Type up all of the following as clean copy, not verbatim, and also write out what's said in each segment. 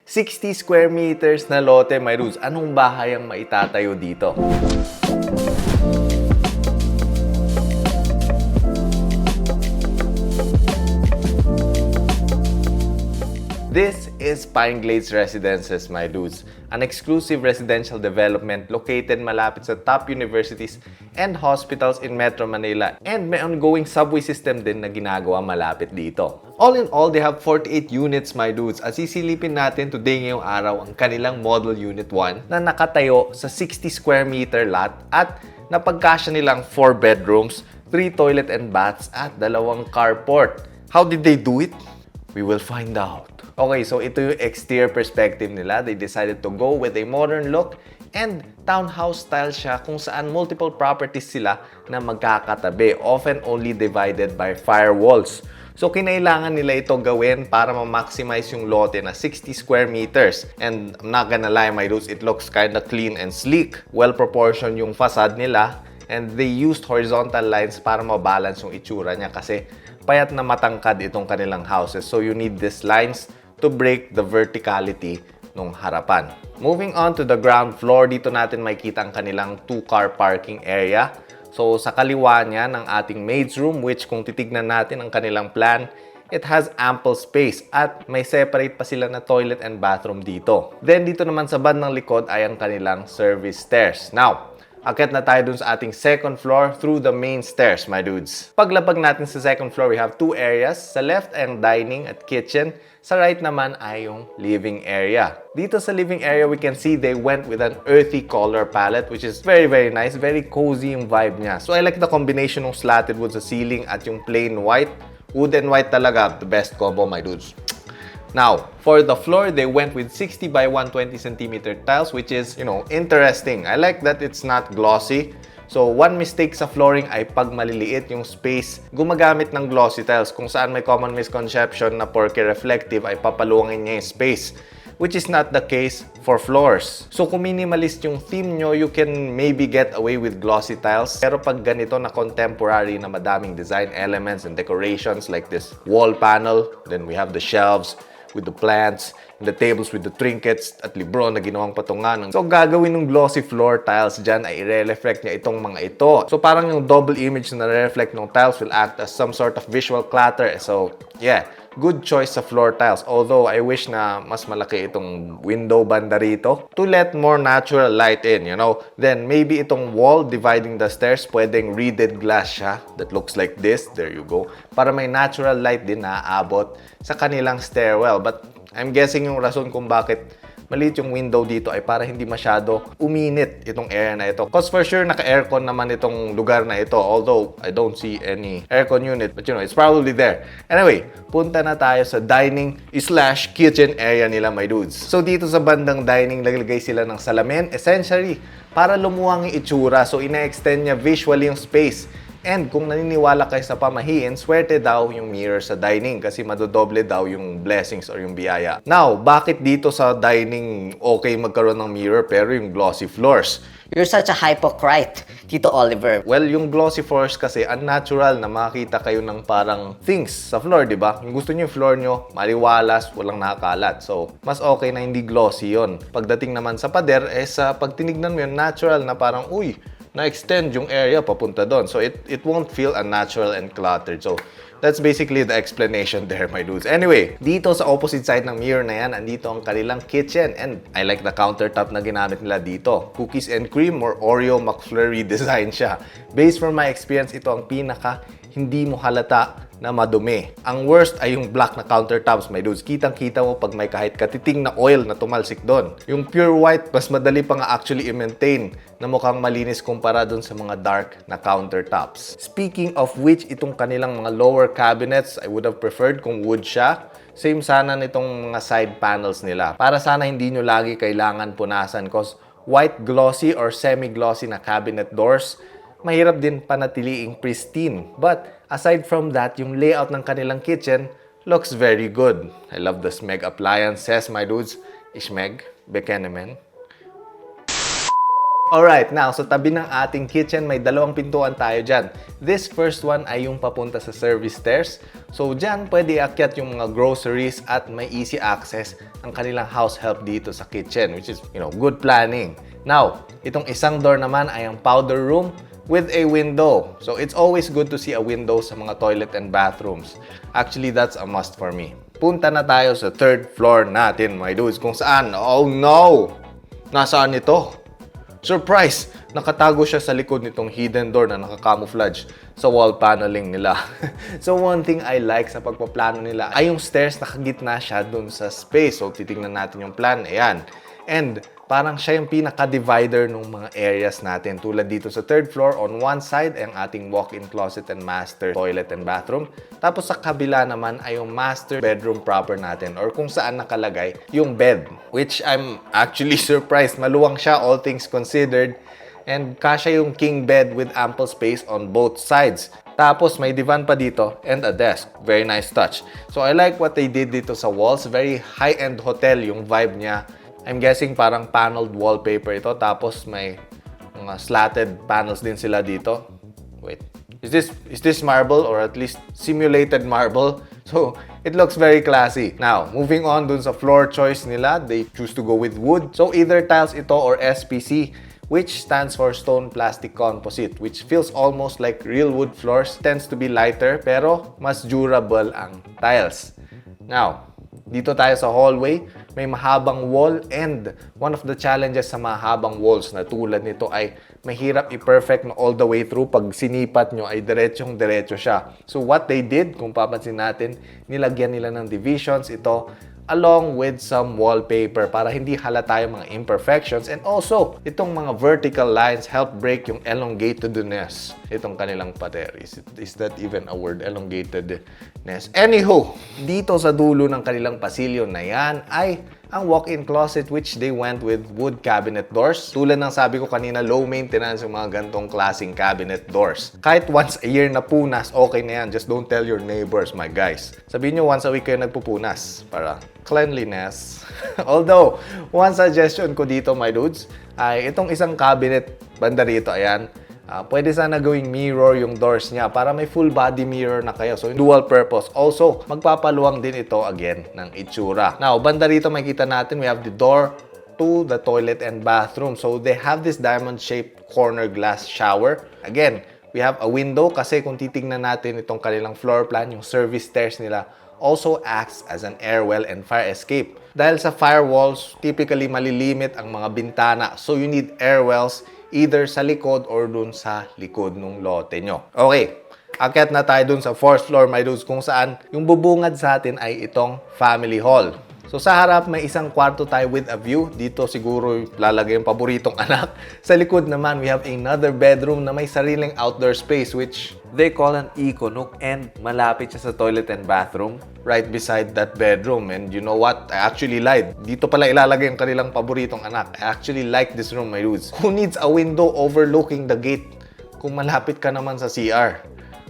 60 square meters na lote, my dudes. Anong bahay ang maitatayo dito? This is Pine Glades Residences, my dudes. An exclusive residential development located malapit sa top universities and hospitals in Metro Manila, and may ongoing subway system din na ginagawa malapit dito. All in all, they have 48 units, my dudes. At sisilipin natin today ngayong araw ang kanilang Model Unit 1 na nakatayo sa 60 square meter lot at napagkasya nilang 4 bedrooms, 3 toilet and baths at 2 carport. How did they do it? We will find out. Okay, so ito yung exterior perspective nila. They decided to go with a modern look and townhouse style siya kung saan multiple properties sila na magkakatabi, often only divided by firewalls. So, kinailangan nila ito gawin para ma-maximize yung lote na 60 square meters. And I'm not gonna lie, my dudes, it looks kinda clean and sleek. Well-proportioned yung facade nila. And they used horizontal lines para ma-balance yung itsura niya kasi payat na matangkad itong kanilang houses. So, you need these lines to break the verticality ng harapan. Moving on to the ground floor, dito natin makikita ang kanilang 2-car parking area. So, sa kaliwa niya ng ating maid's room, which kung titignan natin ang kanilang plan, it has ample space at may separate pa sila na toilet and bathroom dito. Then, dito naman sa bandang likod ay ang kanilang service stairs. Now, akit na tayo dun sa ating second floor through the main stairs, my dudes. Paglapag natin sa second floor, we have 2 areas. Sa left ang dining at kitchen. Sa right naman ay yung living area. Dito sa living area, we can see they went with an earthy color palette, which is very, very nice. Very cozy yung vibe niya. So I like the combination ng slatted wood sa ceiling at yung plain white. Wood and white talaga, the best combo, my dudes. Now, for the floor, they went with 60 by 120 centimeter tiles, which is, interesting. I like that it's not glossy. So, one mistake sa flooring ay pag maliliit yung space, gumagamit ng glossy tiles kung saan may common misconception na porke reflective ay papaluwangin niya yung space, which is not the case for floors. So, kung minimalist yung theme nyo, you can maybe get away with glossy tiles. Pero pag ganito na contemporary na madaming design elements and decorations like this wall panel, then we have the shelves with the plants, and the tables with the trinkets at libro na ginawang patungan. So, gagawin ng glossy floor tiles dyan ay i-reflect niya itong mga ito. So, parang yung double image na reflect ng tiles will act as some sort of visual clutter. So, yeah, good choice sa floor tiles. Although, I wish na mas malaki itong window banda rito to let more natural light in, Then, maybe itong wall dividing the stairs, pwedeng reeded glass siya that looks like this. There you go. Para may natural light din na aabot sa kanilang stairwell. But I'm guessing yung rason kung bakit maliit yung window dito ay para hindi masyado uminit itong area na ito. Because for sure, naka-aircon naman itong lugar na ito. Although, I don't see any aircon unit. But it's probably there. Anyway, punta na tayo sa dining/kitchen area nila, my dudes. So, dito sa bandang dining, naglagay sila ng salamin. Essentially, para lumuwang yung itsura. So, ina-extend niya visually yung space. And kung naniniwala kayo sa pamahiin, swerte daw yung mirror sa dining kasi madodoble daw yung blessings or yung biyaya. Now, bakit dito sa dining okay magkaroon ng mirror pero yung glossy floors? You're such a hypocrite, Tito Oliver. Well, yung glossy floors kasi unnatural na makita kayo ng parang things sa floor, di ba? Yung gusto niyo yung floor nyo, maliwalas, walang nakakalat. So, mas okay na hindi glossy yon. Pagdating naman sa pader, sa pagtinignan mo yun, natural na parang, uy, na-extend yung area papunta doon. So, it won't feel unnatural and cluttered. So, that's basically the explanation there, my dudes. Anyway, dito sa opposite side ng mirror na yan, andito ang kanilang kitchen. And I like the countertop na ginamit nila dito. Cookies and cream or Oreo McFlurry design siya. Based from my experience, ito ang pinaka hindi mo halata na madumi. Ang worst ay yung black na countertops, my dudes. Kitang-kita mo pag may kahit katiting na oil na tumalsik doon. Yung pure white, mas madali pa nga actually i-maintain na mukhang malinis kumpara doon sa mga dark na countertops. Speaking of which, itong kanilang mga lower cabinets, I would have preferred kung wood siya. Same sana nitong mga side panels nila. Para sana hindi nyo lagi kailangan punasan cause white glossy or semi-glossy na cabinet doors, mahirap din panatiliing pristine. But aside from that, yung layout ng kanilang kitchen looks very good. I love the Smeg appliances, my dudes. Ishmeg, Bekenemen. Alright, now sa tabi ng ating kitchen, may dalawang pintuan tayo dyan. This first one ay yung papunta sa service stairs. So dyan, pwede akyat yung mga groceries at may easy access ang kanilang house help dito sa kitchen, which is, good planning. Now, itong isang door naman ay ang powder room with a window. So it's always good to see a window sa mga toilet and bathrooms. Actually, that's a must for me. Punta na tayo sa third floor natin, my dudes, kung saan, oh no! Nasaan ito? Surprise! Nakatago siya sa likod nitong hidden door na nakacamouflage sa wall paneling nila. So one thing I like sa pagpaplano nila ay yung stairs nakagitna siya dun sa space. So titingnan natin yung plan. Ayan. And parang siya yung pinaka-divider ng mga areas natin. Tulad dito sa third floor, on one side ay ang ating walk-in closet and master toilet and bathroom. Tapos sa kabila naman ay yung master bedroom proper natin or kung saan nakalagay yung bed. Which I'm actually surprised. Maluwang siya, all things considered. And kasya yung king bed with ample space on both sides. Tapos may divan pa dito and a desk. Very nice touch. So I like what they did dito sa walls. Very high-end hotel yung vibe niya. I'm guessing parang paneled wallpaper ito. Tapos may mga slatted panels din sila dito. Wait. Is this marble or at least simulated marble? So, it looks very classy. Now, moving on dun sa floor choice nila, they choose to go with wood. So, either tiles ito or SPC, which stands for stone plastic composite, which feels almost like real wood floors. Tends to be lighter, pero mas durable ang tiles. Now, dito tayo sa hallway, may mahabang wall and one of the challenges sa mahabang walls na tulad nito ay mahirap i-perfect na all the way through. Pag sinipat nyo ay diretsong-diretso siya. So what they did, kung papansin natin, nilagyan nila ng divisions ito along with some wallpaper para hindi halata yung mga imperfections. And also, itong mga vertical lines help break yung elongatedness. Itong kanilang pader. Is that even a word? Elongatedness. Anywho, dito sa dulo ng kanilang pasilyo na yan ay ang walk-in closet which they went with wood cabinet doors. Tulad ng sabi ko kanina, low maintenance yung mga gantong klaseng cabinet doors. Kahit once a year na punas, okay na yan. Just don't tell your neighbors, my guys. Sabihin nyo once a week kayo nagpupunas para cleanliness. Although, one suggestion ko dito, my dudes, ay itong isang cabinet banda rito, ayan. Pwede sana gawing mirror yung doors niya para may full body mirror na kayo. So, dual purpose. Also, magpapaluwang din ito again ng itsura. Now, banda rito makikita natin, we have the door to the toilet and bathroom. So, they have this diamond-shaped corner glass shower. Again, we have a window kasi kung titingnan natin itong kanilang floor plan, yung service stairs nila also acts as an airwell and fire escape. Dahil sa firewalls, typically malilimit ang mga bintana. So, you need airwells either sa likod or dun sa likod ng lote nyo. Okay, akyat na tayo dun sa fourth floor, my dudes, kung saan yung bubungad sa atin ay itong family hall. So sa harap may isang kwarto tayo with a view. Dito siguro lalagay yung paboritong anak. Sa likod naman, we have another bedroom na may sariling outdoor space which they call an eco nook and malapit siya sa toilet and bathroom right beside that bedroom. And you know what? I actually lied. Dito pala ilalagay yung kanilang paboritong anak. I actually like this room, my dudes. Who needs a window overlooking the gate kung malapit ka naman sa CR?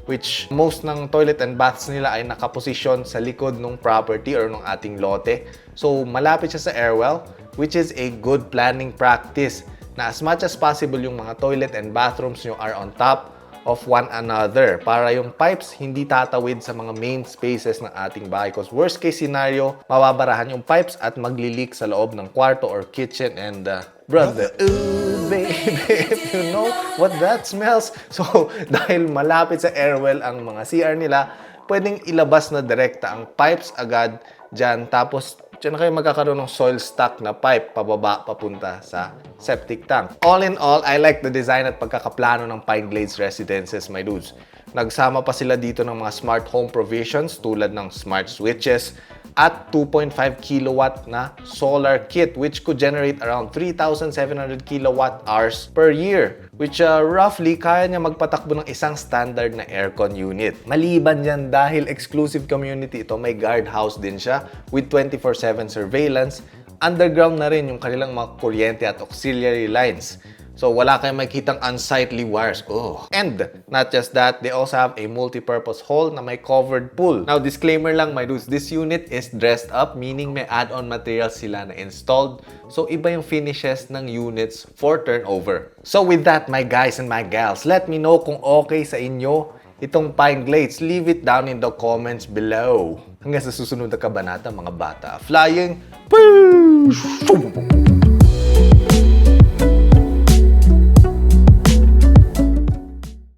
Which most ng toilet and baths nila ay nakaposisyon sa likod ng property or ng ating lote. So, malapit siya sa airwell, which is a good planning practice na as much as possible yung mga toilet and bathrooms nyo are on top of one another para yung pipes hindi tatawid sa mga main spaces ng ating bahay. Because worst case scenario, mababarahan yung pipes at magli-leak sa loob ng kwarto or kitchen and brother, ooh, baby, if you know what that smells. So, dahil malapit sa airwell ang mga CR nila, pwedeng ilabas na direkta ang pipes agad dyan. Tapos, dyan na kayo magkakaroon ng soil stock na pipe pababa papunta sa septic tank. All in all, I like the design at pagkakaplano ng Pine Glades Residences, my dudes. Nagsama pa sila dito ng mga smart home provisions tulad ng smart switches at 2.5 kilowatt na solar kit which could generate around 3,700 kilowatt hours per year, which roughly kaya niya magpatakbo ng isang standard na aircon unit. Maliban yan, dahil exclusive community ito, may guardhouse din siya with 24/7 surveillance. Underground na rin yung kanilang mga kuryente at auxiliary lines. So, wala kayong makikitang unsightly wires. Oh. And, not just that, they also have a multi-purpose hall na may covered pool. Now, disclaimer lang, my dudes, this unit is dressed up, meaning may add-on materials sila na installed. So, iba yung finishes ng units for turnover. So, with that, my guys and my gals, let me know kung okay sa inyo itong Pine Glades. Leave it down in the comments below. Hanggang sa susunod na kabanata, mga bata. Flying! Poosh!